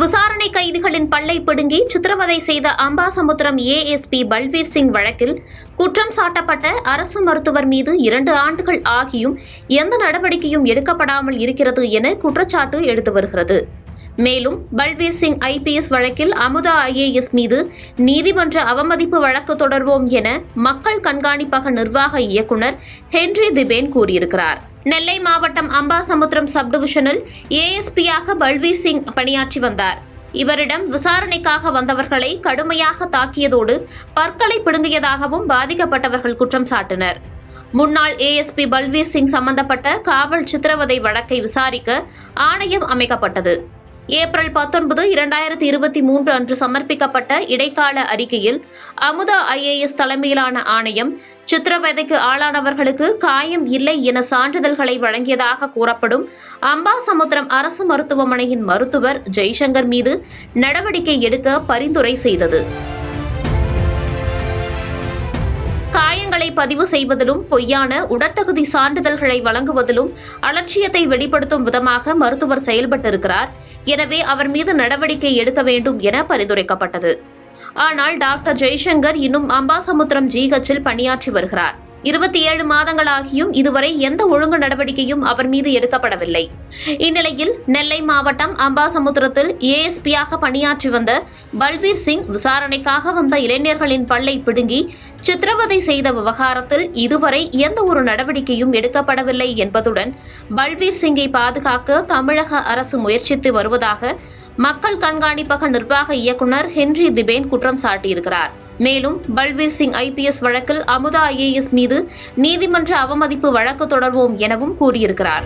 விசாரணை கைதிகளின் பல்லை பிடுங்கி சித்திரவதை செய்த அம்பாசமுத்திரம் ஏஎஸ்பி பல்வீர் சிங் வழக்கில் குற்றம் சாட்டப்பட்ட அரசு மருத்துவர் மீது 2 ஆண்டுகள் ஆகியும் எந்த நடவடிக்கையும் எடுக்கப்படாமல் இருக்கிறது என குற்றச்சாட்டு எடுத்து வருகிறது. மேலும் பல்வீர் சிங் ஐபிஎஸ் வழக்கில் அமுதா ஐஏஎஸ் மீது நீதிமன்ற அவமதிப்பு வழக்கு தொடர்வோம் என மக்கள் கண்காணிப்பக நிர்வாக இயக்குநர் ஹென்றி திபேன் கூறியிருக்கிறார். நெல்லை மாவட்டம் அம்பாசமுத்திரம் சப்டிவிஷனில் ஏஎஸ்பியாக பல்வீர் சிங் பணியாற்றி வந்தார். இவரிடம் விசாரணைக்காக வந்தவர்களை கடுமையாக தாக்கியதோடு பற்களை பிடுங்கியதாகவும் பாதிக்கப்பட்டவர்கள் குற்றம் சாட்டினர். முன்னாள் ஏஎஸ்பி பல்வீர் சிங் சம்பந்தப்பட்ட காவல் சித்திரவதை வழக்கை விசாரிக்க ஆணையம் அமைக்கப்பட்டது. ஏப்ரல் 19, 2023 அன்று சமர்ப்பிக்கப்பட்ட இடைக்கால அறிக்கையில் அமுதா ஐஏஎஸ் தலைமையிலான ஆணையம் சித்திரவதைக்கு ஆளானவர்களுக்கு காயம் இல்லை என சான்றிதழ்களை வழங்கியதாக கூறப்படும் அம்பாசமுத்திரம் அரசு மருத்துவமனையின் மருத்துவர் ஜெய்சங்கர் மீது நடவடிக்கை எடுக்க பரிந்துரை செய்தது. காயங்களை பதிவு செய்வதிலும் பொய்யான உடற்தகுதி சான்றிதழ்களை வழங்குவதிலும் அலட்சியத்தை வெளிப்படுத்தும் விதமாக மருத்துவர் செயல்பட்டிருக்கிறார். எனவே அவர் மீது நடவடிக்கை எடுக்க வேண்டும் என பரிந்துரைக்கப்பட்டது. ஆனால் டாக்டர் ஜெய்சங்கர் இன்னும் அம்பாசமுத்திரம் ஜிஹெச்சில் பணியாற்றி வருகிறார். 27 மாதங்களாகியும் இதுவரை எந்த ஒழுங்கு நடவடிக்கையும் அவர் மீது எடுக்கப்படவில்லை. இந்நிலையில் நெல்லை மாவட்டம் அம்பாசமுத்திரத்தில் ஏஎஸ்பியாக பணியாற்றி வந்த பல்வீர் சிங் விசாரணைக்காக வந்த இளைஞர்களின் பல்லை பிடுங்கி சித்திரவதை செய்த விவகாரத்தில் இதுவரை எந்த ஒரு நடவடிக்கையும் எடுக்கப்படவில்லை என்பதுடன் பல்வீர் சிங்கை பாதுகாக்க தமிழக அரசு முயற்சித்து வருவதாக மக்கள் கண்காணிப்பக நிர்வாக இயக்குநர் ஹென்றி திபேன் குற்றம் சாட்டியிருக்கிறார். மேலும் பல்வீர் சிங் ஐபிஎஸ் வழக்கில் அமுதா ஐஏஎஸ் மீது நீதிமன்ற அவமதிப்பு வழக்கு தொடர்வோம் எனவும் கூறியிருக்கிறார்.